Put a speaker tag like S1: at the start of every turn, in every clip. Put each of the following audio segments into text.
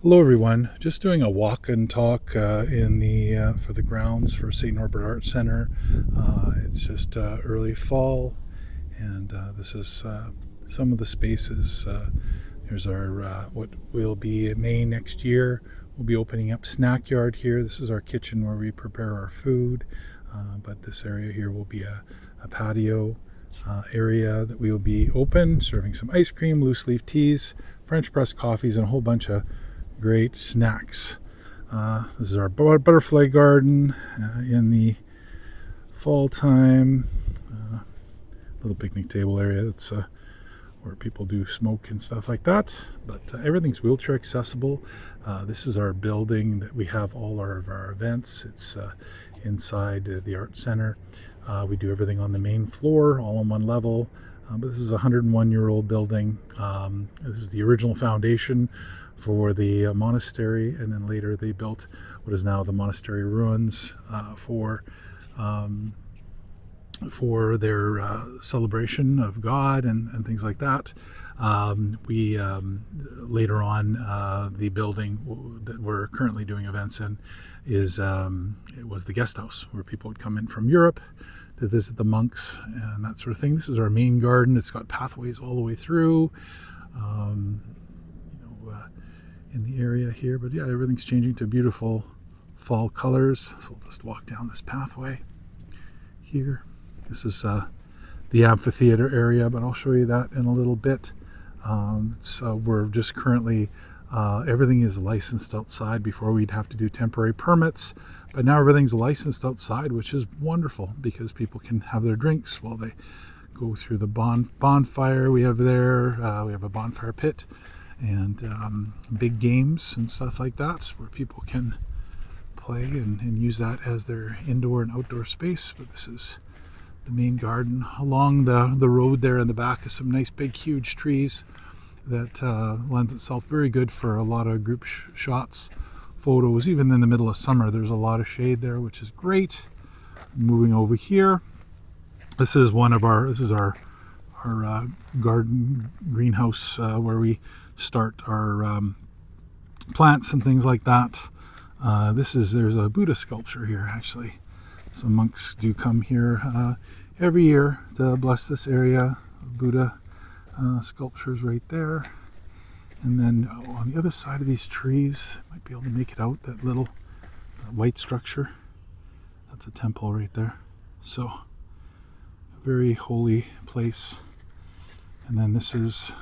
S1: Hello, everyone. Just doing a walk and talk in the for the grounds for St. Norbert Arts Centre. It's just early fall, and this is some of the spaces. Here's our what will be in May next year. We'll be opening up snack yard here. This is our kitchen where we prepare our food, but this area here will be a patio area that we will be open, serving some ice cream, loose leaf teas, French press coffees, and a whole bunch of great snacks. This is our butterfly garden in the fall time. Little picnic table area. That's where people do smoke and stuff like that. But everything's wheelchair accessible. This is our building that we have all of our events. It's inside the Art Center. We do everything on the main floor, all on one level. But this is a 101-year-old building. This is the original foundation for the monastery, and then later they built what is now the monastery ruins for their celebration of God and things like that. We later on the building that we're currently doing events in is it was the guest house where people would come in from Europe to visit the monks and that sort of thing. This is our main garden. It's got pathways all the way through. In the area here, but yeah, everything's changing to beautiful fall colors. So we'll just walk down this pathway here. This is the amphitheater area, but I'll show you that in a little bit. So we're just currently everything is licensed outside. Before we'd have to do temporary permits, but now everything's licensed outside, which is wonderful because people can have their drinks while they go through the bonfire we have there. We have a bonfire pit and big games and stuff like that where people can play and use that as their indoor and outdoor space. But this is the main garden. Along the road there in the back is some nice big huge trees that lends itself very good for a lot of group shots, photos. Even in the middle of summer there's a lot of shade there, which is great. Moving over here, this is our garden greenhouse where we start our plants and things like that. There's a Buddha sculpture here actually. Some monks do come here every year to bless this area. Buddha sculptures right there. And then on the other side of these trees, might be able to make it out, that little white structure. That's a temple right there. So a very holy place. And then this is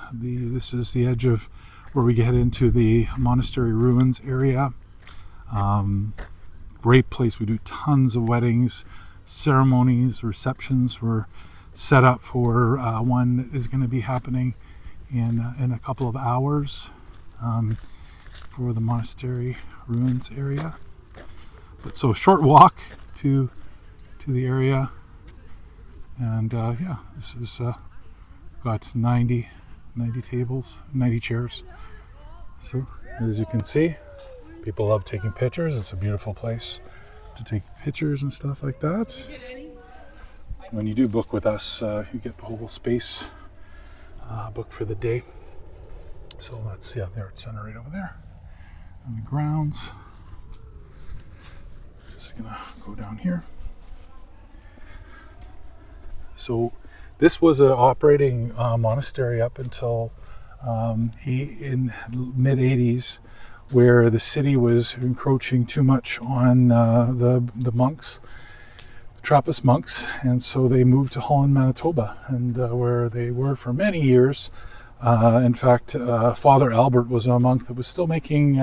S1: the edge of where we get into the monastery ruins area. Great place. We do tons of weddings, ceremonies, receptions. We're set up for one that is going to be happening in a couple of hours for the monastery ruins area. But so short walk to the area, and yeah, this is got 90 tables, 90 chairs. So as you can see, people love taking pictures. It's a beautiful place to take pictures and stuff like that. When you do book with us, you get the whole space booked for the day. So that's the Art Center right over there on the grounds. Just gonna go down here. So this was an operating monastery up until in mid 80s, where the city was encroaching too much on the monks, the Trappist monks, and so they moved to Holland, Manitoba, and where they were for many years. In fact, Father Albert was a monk that was still making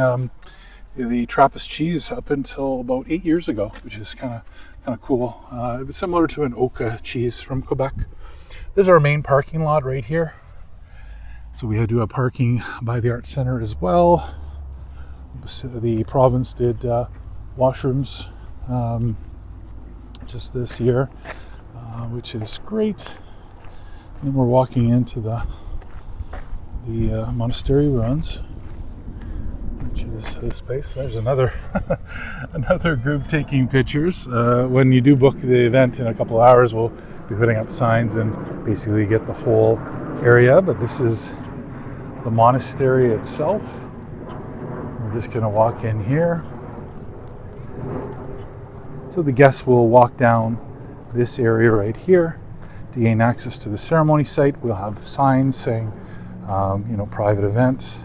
S1: the Trappist cheese up until about 8 years ago, which is kind of cool. It was similar to an Oka cheese from Quebec. This is our main parking lot right here. So we had to do a parking by the Art Center as well. The province did washrooms just this year, which is great. And we're walking into the monastery ruins, which is this space. There's another another group taking pictures. When you do book the event in a couple of hours, we'll be putting up signs and basically get the whole area. But this is the monastery itself. just going to walk in here. So the guests will walk down this area right here to gain access to the ceremony site. We'll have signs saying, private event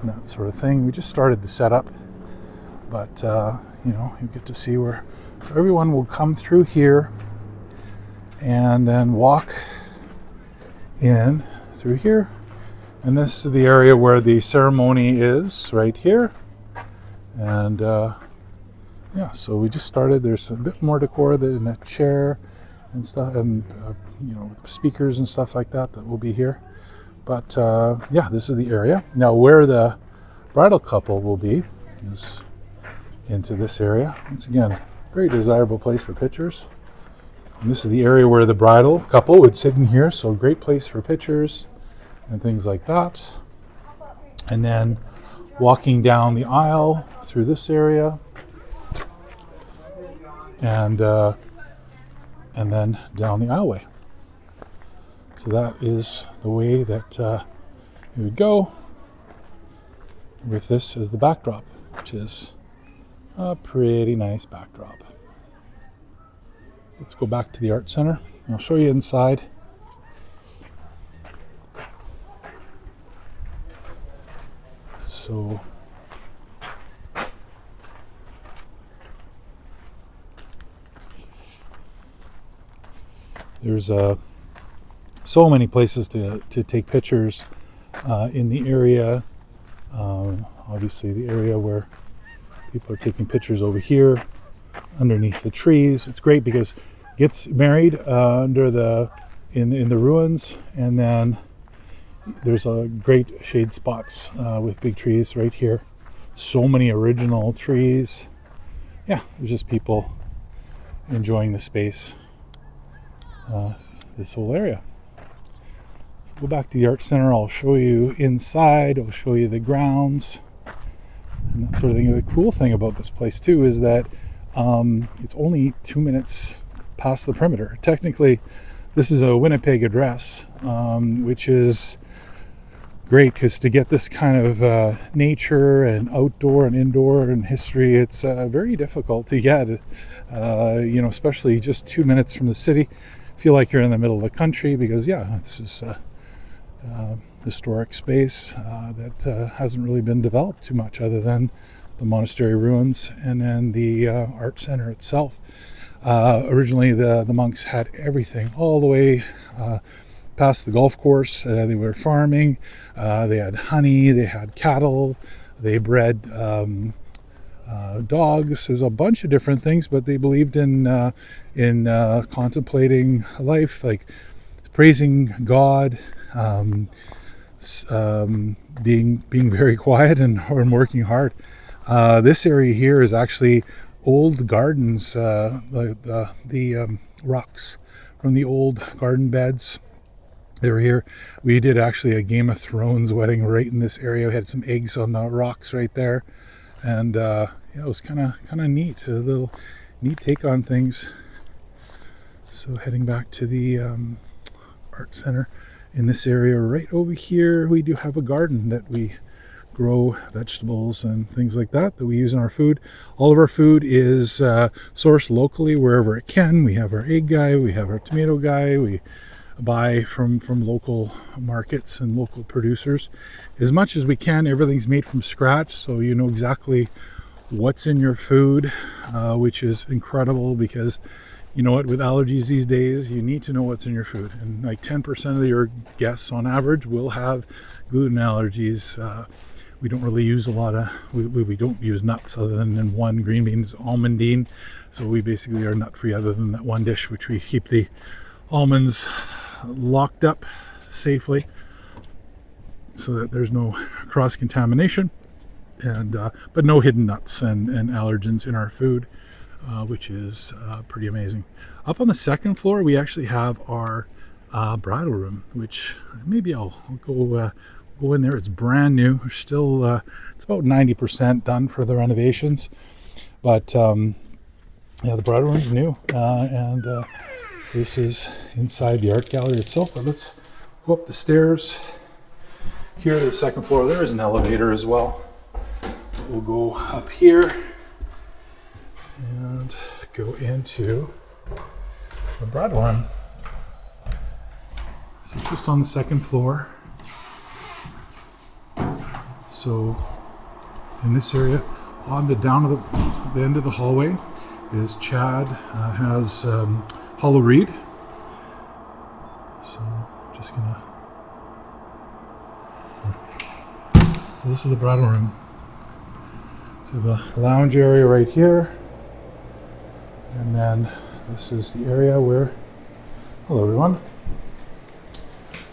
S1: and that sort of thing. We just started the setup, but you get to see where. So everyone will come through here and then walk in through here. And this is the area where the ceremony is, right here. And so we just started. There's a bit more decor than a chair and stuff, and speakers and stuff like that will be here. But this is the area. Now where the bridal couple will be is into this area. Once again, very desirable place for pictures. And this is the area where the bridal couple would sit in here, so great place for pictures and things like that. And then walking down the aisle through this area, and then down the aisleway. So that is the way that you would go with this as the backdrop, which is a pretty nice backdrop. Let's go back to the Art Centre. I'll show you inside. So there's so many places to take pictures in the area. Obviously the area where people are taking pictures over here underneath the trees. It's great because it gets married under in the ruins, and then there's a great shade spots with big trees right here. So many original trees. Yeah, there's just people enjoying the space. This whole area. So go back to the Art Centre. I'll show you inside. I'll show you the grounds and that sort of thing. The cool thing about this place too is that it's only 2 minutes past the perimeter. Technically, this is a Winnipeg address, which is great because to get this kind of nature and outdoor and indoor and history, it's very difficult to get. Especially just 2 minutes from the city. Feel like you're in the middle of the country because this is historic space that hasn't really been developed too much other than the monastery ruins and then the Art Centre itself. Originally the monks had everything all the way past the golf course. They were farming, they had honey, they had cattle, they bred dogs. There's a bunch of different things, but they believed in contemplating life, like praising God, being very quiet and working hard. This area here is actually old gardens, the rocks from the old garden beds. They were here. We did actually a Game of Thrones wedding right in this area. We had some eggs on the rocks right there. And it was kind of neat, a little neat take on things. So heading back to the Art Centre, in this area right over here, we do have a garden that we grow vegetables and things like that we use in our food. All of our food is sourced locally wherever it can. We have our egg guy, we have our tomato guy, we buy from local markets and local producers as much as we can. Everything's made from scratch, so you know exactly what's in your food, which is incredible because you know what, with allergies these days, you need to know what's in your food. And like 10% of your guests on average will have gluten allergies. We don't really use a lot of, we don't use nuts other than one, green beans, almondine. So we basically are nut free other than that one dish, which we keep the almonds locked up safely so that there's no cross contamination, and but no hidden nuts and allergens in our food, which is pretty amazing. Up on the second floor we actually have our bridal room, which maybe I'll go in there. It's brand new. We're still it's about 90% done for the renovations, but the bridal room's new, and so this is inside the art gallery itself. But let's go up the stairs here to the second floor. There is an elevator as well. we'll go up here and go into the bread room. So just on the second floor. So in this area, on the down to the end of the hallway is Chad has hollow reed. So just gonna. So this is the bridal room. So we have a lounge area right here, and then this is the area where. Hello, everyone.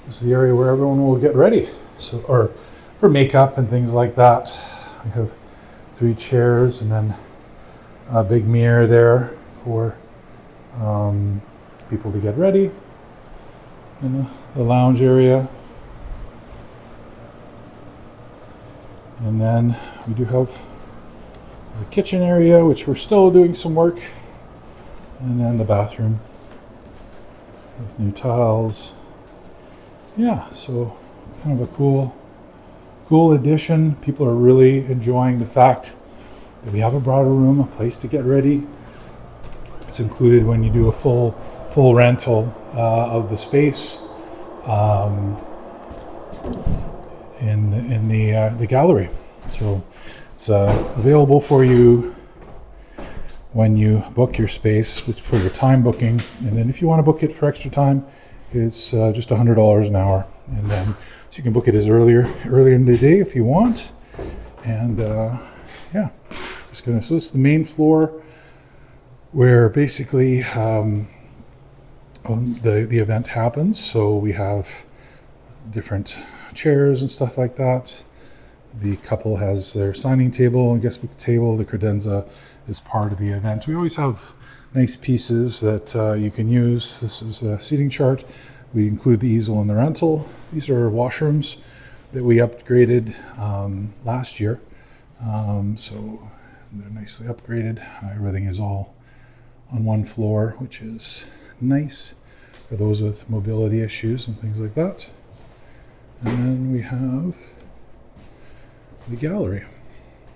S1: This is the area where everyone will get ready. So, or for makeup and things like that. We have 3 chairs and then a big mirror there for people to get ready. And the lounge area. And then we do have the kitchen area, which we're still doing some work. And then the bathroom with new tiles. Yeah, so kind of a cool addition. People are really enjoying the fact that we have a bridal room, a place to get ready. It's included when you do a full rental of the space in the gallery. So it's available for you when you book your space for your time booking, and then if you want to book it for extra time, it's just $100 an hour, and then so you can book it as earlier in the day if you want. And yeah, so it's the main floor where basically the event happens. So we have different chairs and stuff like that. The couple has their signing table and guest book table. The credenza is part of the event. We always have nice pieces that you can use. This is a seating chart. We include the easel in the rental. These are washrooms that we upgraded last year. So they're nicely upgraded. Everything is all on one floor, which is nice for those with mobility issues and things like that. And then we have the gallery.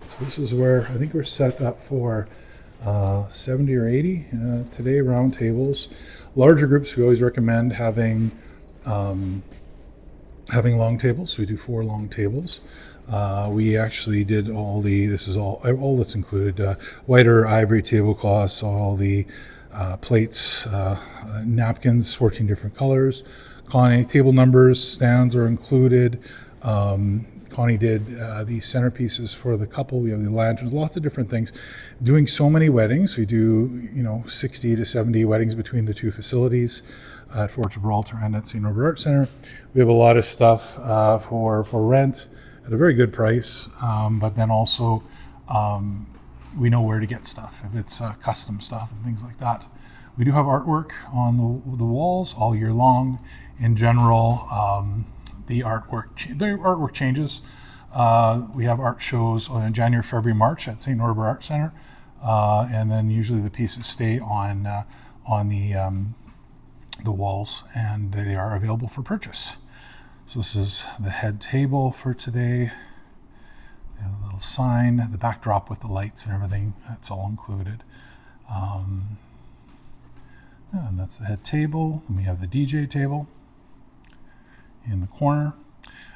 S1: So this is where I think we're set up for 70 or 80 today, round tables. Larger groups, we always recommend having long tables. We do 4 long tables. We actually did this is all that's included, white or ivory tablecloths, all the plates, napkins, 14 different colors. Connie, table numbers, stands are included. Connie did the centerpieces for the couple. We have the lanterns, lots of different things. Doing so many weddings. We do, 60 to 70 weddings between the 2 facilities at Fort Gibraltar and at St. Norbert Arts Centre. We have a lot of stuff for rent at a very good price, but then also we know where to get stuff if it's custom stuff and things like that. We do have artwork on the walls all year long. In general, the artwork changes. We have art shows in January, February, March at St. Norbert Arts Centre, and then usually the pieces stay on the walls, and they are available for purchase. So this is the head table for today. A little sign, the backdrop with the lights and everything. That's all included. And that's the head table. And we have the DJ table in the corner.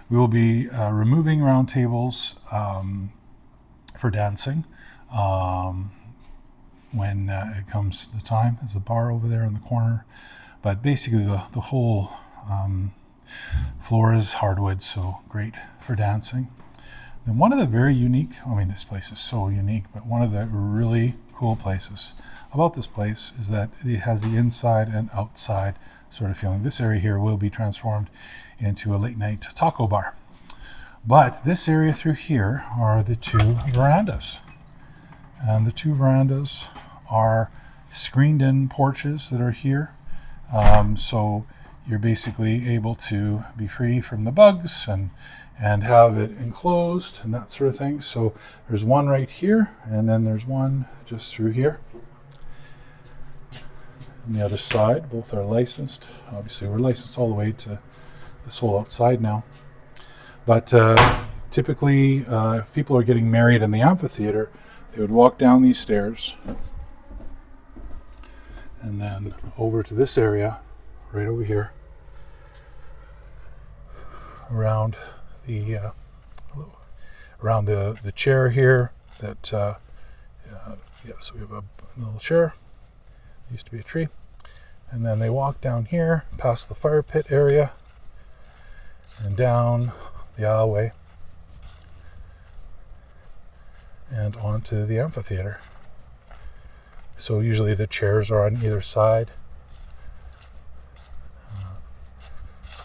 S1: We will be removing round tables for dancing when it comes to the time. There's a bar over there in the corner, but basically the whole floor is hardwood, so great for dancing. And one of the very unique, this place is so unique, but one of the really cool places about this place is that it has the inside and outside sort of feeling. This area here will be transformed into a late night taco bar. But this area through here are the 2 verandas. And the 2 verandas are screened in porches that are here. So you're basically able to be free from the bugs and have it enclosed and that sort of thing. So there's one right here, and then there's one just through here. On the other side, both are licensed. Obviously, we're licensed all the way to this whole outside now. But Typically, if people are getting married in the amphitheater, they would walk down these stairs and then over to this area, right over here, around the chair here. So we have a little chair. Used to be a tree, and then they walk down here, past the fire pit area, and down the aisleway, and onto the amphitheater. So usually the chairs are on either side.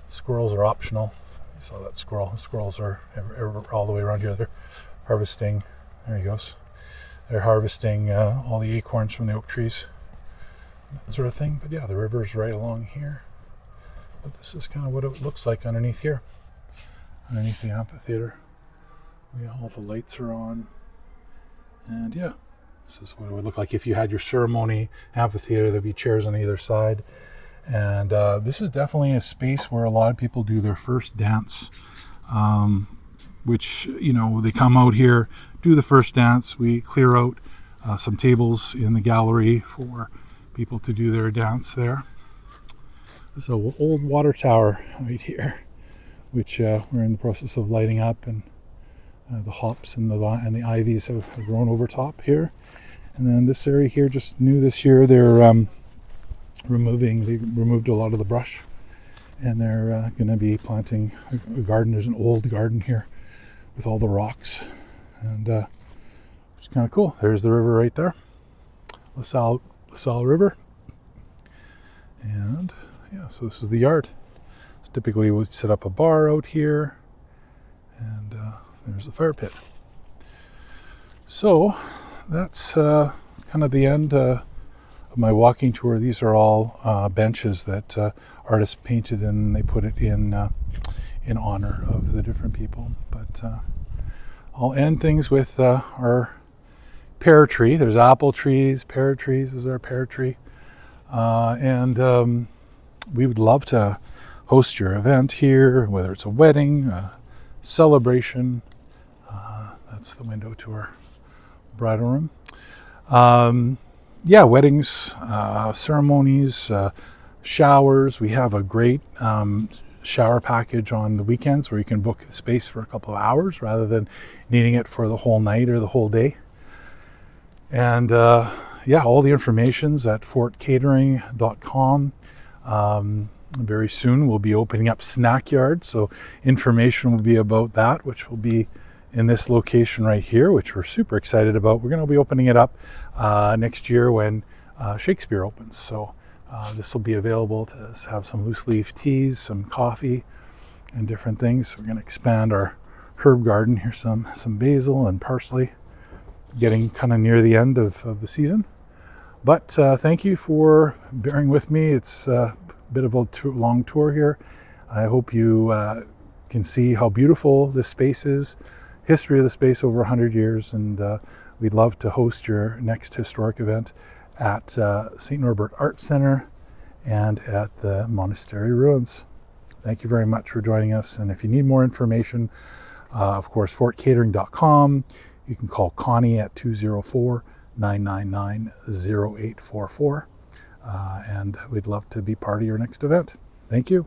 S1: Squirrels are optional. You saw that squirrel. Squirrels are all the way around here. They're harvesting. There he goes. They're harvesting all the acorns from the oak trees, that sort of thing. But yeah, the river's right along here. But this is kind of what it looks like underneath here, underneath the amphitheater. All the lights are on. And yeah, this is what it would look like if you had your ceremony amphitheater. There'd be chairs on either side. And this is definitely a space where a lot of people do their first dance, which, they come out here, do the first dance. We clear out some tables in the gallery for people to do their dance there. There's an old water tower right here, which we're in the process of lighting up, and the hops and the ivies have grown over top here. And then this area here, just new this year, they removed a lot of the brush, and they're going to be planting a garden. There's an old garden here with all the rocks, and it's kind of cool. There's the river right there, LaSalle River. And yeah, so this is the yard. So typically we'd set up a bar out here, and there's the fire pit. So that's kind of the end of my walking tour. These are all benches that artists painted, and they put it in honor of the different people. But I'll end things with our pear tree. There's apple trees, pear trees. This is our pear tree. And we would love to host your event here, whether it's a wedding, a celebration. That's the window to our bridal room. Weddings, ceremonies, showers. We have a great shower package on the weekends where you can book the space for a couple of hours rather than needing it for the whole night or the whole day. And all the information's at fortcatering.com. Very soon we'll be opening up Snack Yard, so information will be about that, which will be in this location right here, which we're super excited about. We're going to be opening it up next year when Shakespeare opens. So this will be available to have some loose leaf teas, some coffee, and different things. We're going to expand our herb garden. Here's some basil and parsley, getting kind of near the end of the season. But thank you for bearing with me. It's a bit of a long tour here. I hope you can see how beautiful this space is, history of the space over 100 years, and we'd love to host your next historic event at St. Norbert Arts Centre and at the monastery ruins. Thank you very much for joining us, and if you need more information, of course, fortcatering.com. You can call Connie at 204-999-0844, and we'd love to be part of your next event. Thank you.